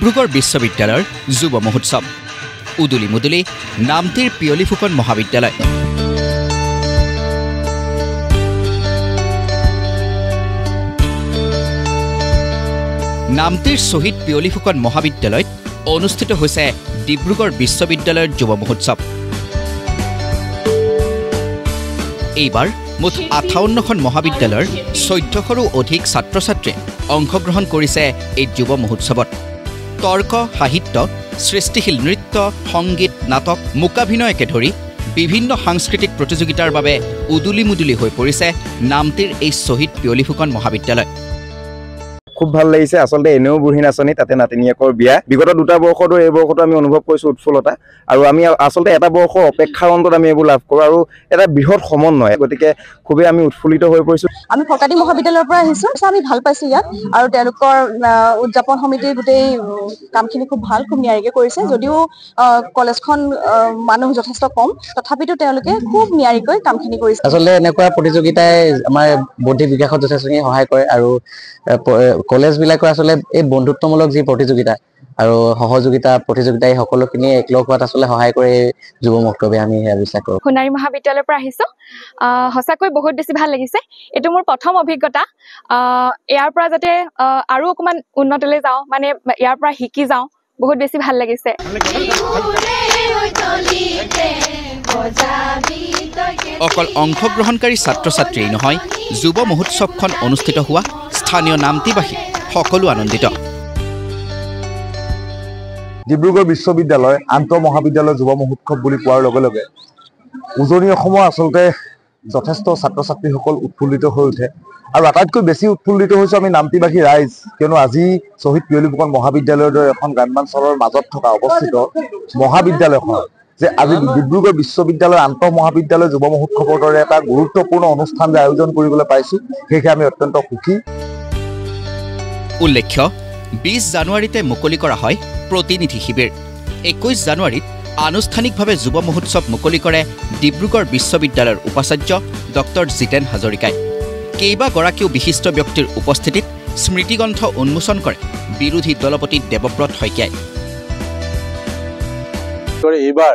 ডিব্ৰুগড় বিশ্ববিদ্যালয়ৰ যুৱ মহোৎসৱ উদুলি মুদুলি নামটিৰ পিয়লি ফুকন মহাবিদ্যালয় নামটিৰ শহীদ পিয়লি ফুকন মহাবিদ্যালয়ত অনুষ্ঠিত হৈছে ডিব্ৰুগড় বিশ্ববিদ্যালয়ৰ যুৱ মহোৎসৱ এইবাৰ মুঠ 58খন মহাবিদ্যালয়ৰ 1400ৰো অধিক ছাত্ৰ ছাত্ৰীয়ে অংশগ্ৰহণ কৰিছে এই যুৱ মহোৎসৱত তৰ্ক সাহিত্য সৃষ্টিশীল নৃত্য সংগীত নাটক মুকাভিনয়কে ধৰি বিভিন্ন সাংস্কৃতিক প্ৰতিযোগিতাৰ বাবে উদুলি মুদুলি হৈ পৰিছে নামটিৰ এই শহীদ পিয়লি ফুকন মহাবিদ্যালয় খুব ভাল লাগিছে আসলে এনেও বুঢ়ী নাচনি তাতে নাতিনিয়েকৰ বিয়া বিগত দুটা বৰ্ষতো এই বৰ্ষতো আমি অনুভৱ কৰিছো উৎফুল্লতা আৰু আমি আসলে এটা বৰ্ষ অপেক্ষাৰ অন্তত আমি এইবোৰ লাভ কৰো আৰু এটা বৃহৎ সমন্বয় গতিকে খুবেই আমি উৎফুল্লিত হৈ পৰিছো আমি ফকাটি মহাবিদ্যালয়ৰ পৰা আহিছো আমি ভাল পাইছো ইয়াত আৰু তেওঁলোকৰ উদযাপন সমিতিৰ গোটেই কামখিনি খুব ভাল খুব নিয়াৰিকে কৰিছে যদিও কলেজখন মানুহ যথেষ্ট কম তথাপিতো তেওঁলোকে খুব নিয়াৰিকৈ কামখিনি কৰিছে আসলে এনেকুৱা প্ৰতিযোগিতাই আমাৰ বৌদ্ধিক বিকাশত যথেষ্টখিনি সহায় কৰে আৰু কলেজ বিলাকৰ আসলে এই বন্ধুত্বমূলক যি প্ৰতিযোগিতা আৰু সহযোগিতা প্ৰতিযোগিতা এই সকলোখিনি একলগ হোৱাত আসলে সহায় কৰে যুৱ মহোৎসৱে আমি বিশ্বাস কৰোঁ সোণাৰী মহাবিদ্যালয়ৰ পৰা আহিছো হসাকৈ বহুত বেছি ভাল লাগিছে এটো মোৰ প্ৰথম অভিজ্ঞতা ইয়াৰ পৰা যাতে আৰু অকমান উন্নতলৈ যাওঁ মানে ইয়াৰ পৰা শিকি যাওঁ বহুত বেছি ভাল লাগিছে অকল অংশগ্ৰহণকাৰী ছাত্ৰ ছাত্ৰী নহয় যুৱ মহোৎসৱখন অনুষ্ঠিত হোৱা স্থানীয় নামটিবাসী সকলো আনন্দিত ডিব্ৰুগড় বিশ্ববিদ্যালয় আন্তঃ মহাবিদ্যালয় যুৱ মহোৎসৱ বুলি কোৱাৰ লগে লগে উজনি অসমৰ আচলতে যথেষ্ট ছাত্ৰ ছাত্ৰীসকল উৎফুল্লিত হৈ উঠে আৰু আটাইতকৈ বেছি উৎফুল্লিত হৈছো আমি নামটিবাসী ৰাইজ কিয়নো আজি শ্বহীদ পিয়লি ফুকন মহাবিদ্যালয়ৰ দৰে এখন গ্ৰাম্যাঞ্চলৰ মাজত থকা অৱস্থিত মহাবিদ্যালয়খন যে আজি ডিব্ৰুগড় বিশ্ববিদ্যালয় আন্তঃ মহাবিদ্যালয় যুৱ মহোৎসৱৰ দৰে এটা গুৰুত্বপূৰ্ণ অনুষ্ঠান যে আয়োজন কৰিবলৈ পাইছো সেয়ে আমি অত্যন্ত সুখী উল্লেখ্য 20 জানুৱাৰীতে মুকলি কৰা হয় প্ৰতিনিধি শিবিৰ 21 জানুৱাৰীত আনুষ্ঠানিকভাৱে যুৱ মহোৎসৱ মুকলি কৰে ডিব্ৰুগড় বিশ্ববিদ্যালয়ৰ উপাচাৰ্য ডক্টৰ জিতেন হাজৰিকাই কেইবাগৰাকীও বিশিষ্ট ব্যক্তিৰ উপস্থিতিত স্মৃতিগ্ৰন্থ উন্মোচন কৰে বিৰোধী দলপতি দেৱব্ৰত শইকীয়াই এইবাৰ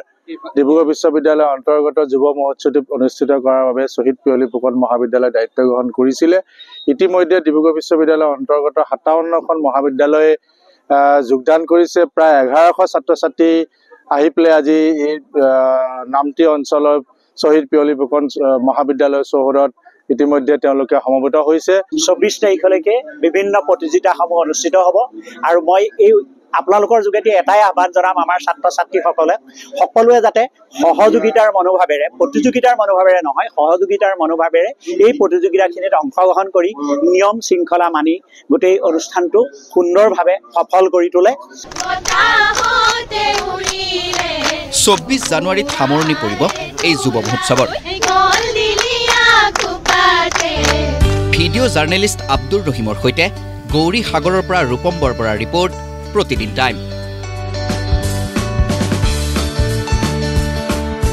ডিব্ৰুগড় বিশ্ববিদ্যালয়ৰ অন্তৰ্গত যুৱ মহোৎসৱ অনুষ্ঠিত কৰাৰ বাবে শ্বহীদ পিয়লি ফুকন মহাবিদ্যালয়ে দায়িত্ব গ্ৰহণ কৰিছিলে ইতিমধ্যে ডিব্ৰুগড় বিশ্ববিদ্যালয়ৰ অন্তৰ্গত 57খন মহাবিদ্যালয়ে যোগদান কৰিছে প্ৰায় 1100 ছাত্ৰ ছাত্ৰী আহি পেলাই আজি এই নামটি অঞ্চলৰ শ্বহীদ পিয়লি ফুকন মহাবিদ্যালয় চৌহদত ইতিমধ্যে তেওঁলোকে সমবেত হৈছে 24 তাৰিখলৈকে বিভিন্ন প্ৰতিযোগিতাসমূহ অনুষ্ঠিত হ'ব আৰু মই এই আপোনালোকৰ যোগেদি এটাই আহ্বান জনাম আমাৰ ছাত্ৰ ছাত্ৰীসকলে সকলোৱে যাতে সহযোগিতাৰ মনোভাৱেৰে প্ৰতিযোগিতাৰ মনোভাৱেৰে নহয় সহযোগিতাৰ মনোভাৱেৰে এই প্ৰতিযোগিতাখিনিত অংশগ্ৰহণ কৰি নিয়ম শৃংখলা মানি গোটেই অনুষ্ঠানটো সুন্দৰভাৱে সফল কৰি তোলে 24 জানুৱাৰীত সামৰণি পৰিব এই যুৱ মহোৎসৱৰ ভিডিঅ' জাৰ্নেলিষ্ট আব্দুৰ ৰহিমৰ সৈতে গৌৰী সাগৰৰ পৰা ৰূপম বৰবৰাৰ ৰিপৰ্ট প্ৰতিদিন টাইম